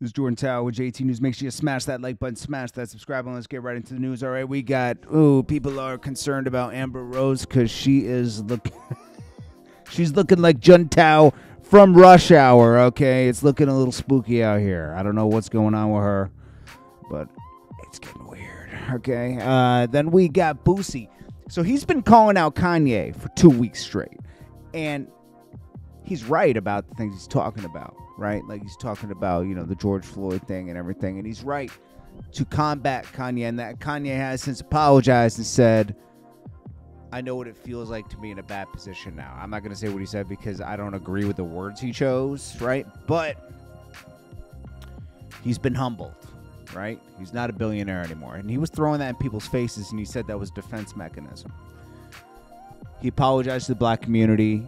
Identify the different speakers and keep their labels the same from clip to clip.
Speaker 1: This is Jordan Tower with JT News. Make sure you smash that like button, smash that subscribe button. Let's get right into the news. All right, we got, people are concerned about Amber Rose because she is she's looking like Juntao from Rush Hour, okay? It's looking a little spooky out here. I don't know what's going on with her, but it's getting weird, okay? Then we got Boosie. So he's been calling out Kanye for 2 weeks straight, and he's right about the things he's talking about, right? Like he's talking about, the George Floyd thing and everything, and he's right to combat Kanye, and that Kanye has since apologized and said, I know what it feels like to be in a bad position now. I'm not going to say what he said because I don't agree with the words he chose, right? But he's been humbled, right? He's not a billionaire anymore. And he was throwing that in people's faces, and he said that was a defense mechanism. He apologized to the black community.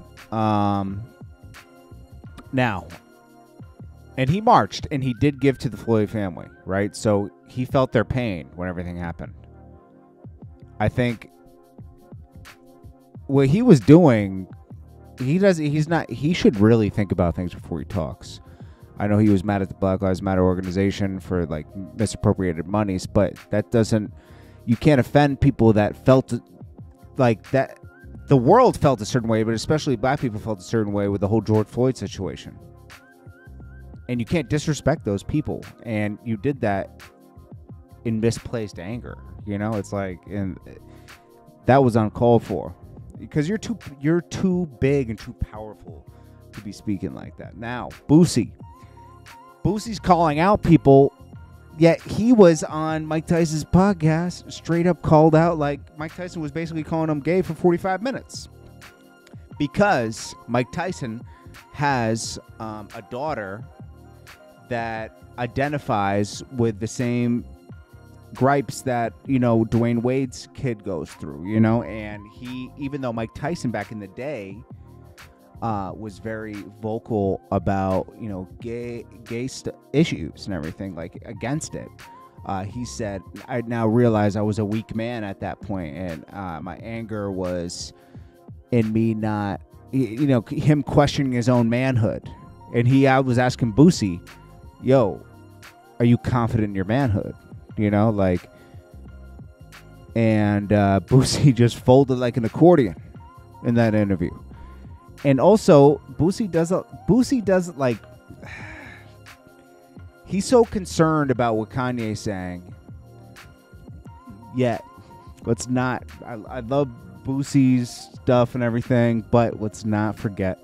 Speaker 1: Now, and he marched, and he did give to the Floyd family, right? So he felt their pain when everything happened. I think what he was doing, he should really think about things before he talks. I know he was mad at the Black Lives Matter organization for like misappropriated monies, but that doesn't, you can't offend people that felt like that. The world felt a certain way, but especially black people felt a certain way with the whole George Floyd situation. And you can't disrespect those people. And you did that in misplaced anger. It's like, and that was uncalled for. Because you're too big and too powerful to be speaking like that. Now, Boosie's calling out people, yet he was on Mike Tyson's podcast, straight up called out, like Mike Tyson was basically calling him gay for 45 minutes. Because Mike Tyson has a daughter that identifies with the same gripes that Dwayne Wade's kid goes through, and he, even though Mike Tyson back in the day was very vocal about gay issues and everything, like against it, he said, I now realize I was a weak man at that point, and my anger was in me not him questioning his own manhood. And I was asking Boosie, yo, are you confident in your manhood? And Boosie just folded like an accordion in that interview. And also, Boosie does like, he's so concerned about what Kanye's saying. Yet, let's not, I love Boosie's stuff and everything, but let's not forget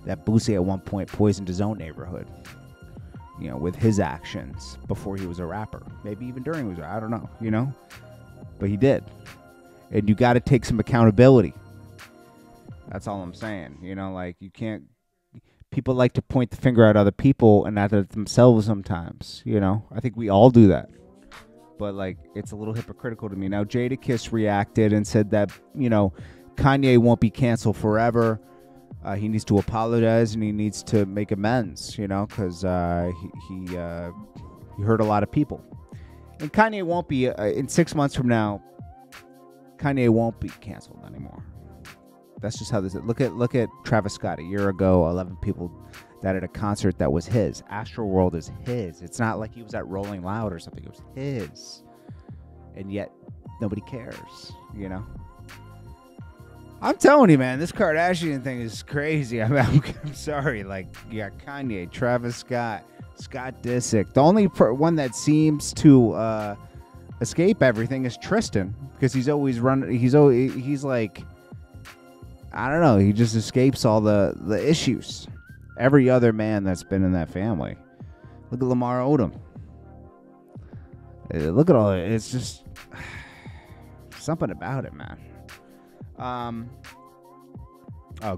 Speaker 1: that Boosie at one point poisoned his own neighborhood. With his actions before he was a rapper. Maybe even during he was, I don't know, But he did. And you got to take some accountability. That's all I'm saying. Like you can't, people like to point the finger at other people and not at themselves sometimes, I think we all do that. But like, it's a little hypocritical to me. Now, Jadakiss reacted and said that, Kanye won't be canceled forever. He needs to apologize and he needs to make amends, because he hurt a lot of people. And Kanye won't be, in 6 months from now, Kanye won't be canceled anymore. That's just how this is. Look at Travis Scott a year ago, 11 people that at a concert that was his. Astroworld is his. It's not like he was at Rolling Loud or something. It was his. And yet, nobody cares, I'm telling you, man, this Kardashian thing is crazy. I'm sorry. Like, you got Kanye, Travis Scott, Scott Disick. The only one that seems to escape everything is Tristan, because he's always running. He's like, I don't know. He just escapes all the issues. Every other man that's been in that family. Look at Lamar Odom. Look at all it. It's just something about it, man.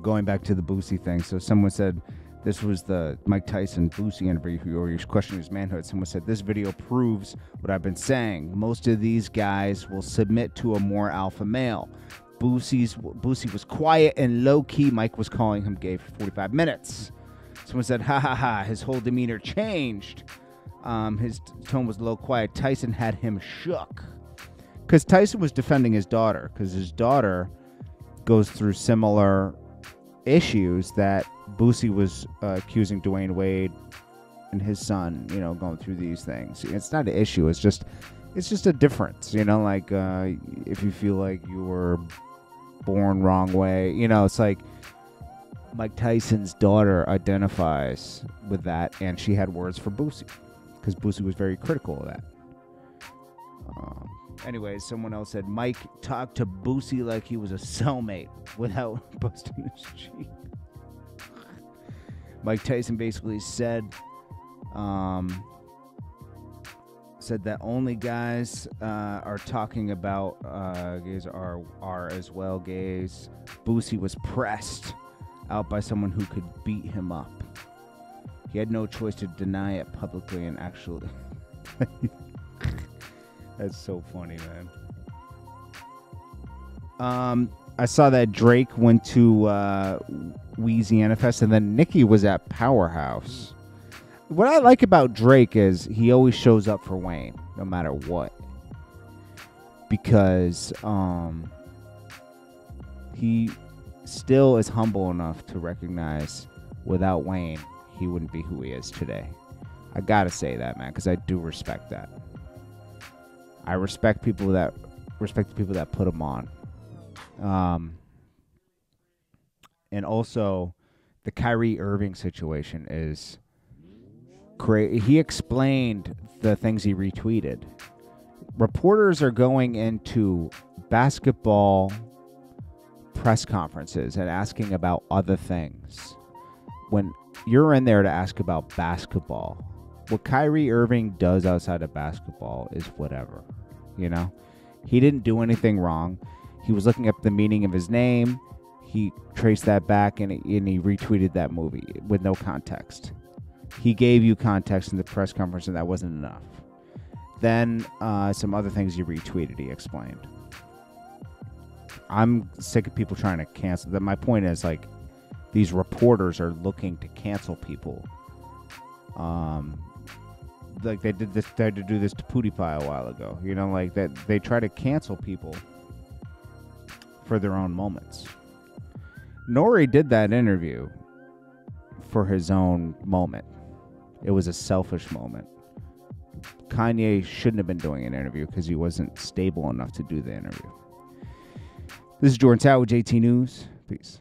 Speaker 1: Going back to the Boosie thing. So someone said this was the Mike Tyson Boosie interview where he's questioning his manhood. Someone said this video proves what I've been saying. Most of these guys will submit to a more alpha male. Boosie was quiet and low key. Mike was calling him gay for 45 minutes. Someone said, ha ha ha, his whole demeanor changed. His tone was low, quiet. Tyson had him shook. Because Tyson was defending his daughter. Because his daughter goes through similar issues that Boosie was accusing Dwayne Wade and his son, going through these things. It's not an issue. It's just a difference, like if you feel like you were born wrong way, it's like Mike Tyson's daughter identifies with that, and she had words for Boosie because Boosie was very critical of that. Anyways, someone else said Mike talked to Boosie like he was a cellmate without busting his cheek. Mike Tyson basically said that only guys are talking about gays are as well gays. Boosie was pressed out by someone who could beat him up. He had no choice to deny it publicly and actually. That's so funny, man. I saw that Drake went to Louisiana Fest, and then Nicki was at Powerhouse. What I like about Drake is he always shows up for Wayne, no matter what. Because he still is humble enough to recognize without Wayne, he wouldn't be who he is today. I gotta say that, man, because I do respect that. I respect the people that put him on. And also, the Kyrie Irving situation is crazy. He explained the things he retweeted. Reporters are going into basketball press conferences and asking about other things. When you're in there to ask about basketball, what Kyrie Irving does outside of basketball is whatever, He didn't do anything wrong. He was looking up the meaning of his name. He traced that back and he retweeted that movie with no context. He gave you context in the press conference, and that wasn't enough. Then some other things he retweeted, he explained. I'm sick of people trying to cancel. My point is, like, these reporters are looking to cancel people. Like they did this, they had to do this to PewDiePie a while ago. Like that they try to cancel people for their own moments. Nori did that interview for his own moment. It was a selfish moment. Kanye shouldn't have been doing an interview because he wasn't stable enough to do the interview. This is Jordan Tower with JT News. Peace.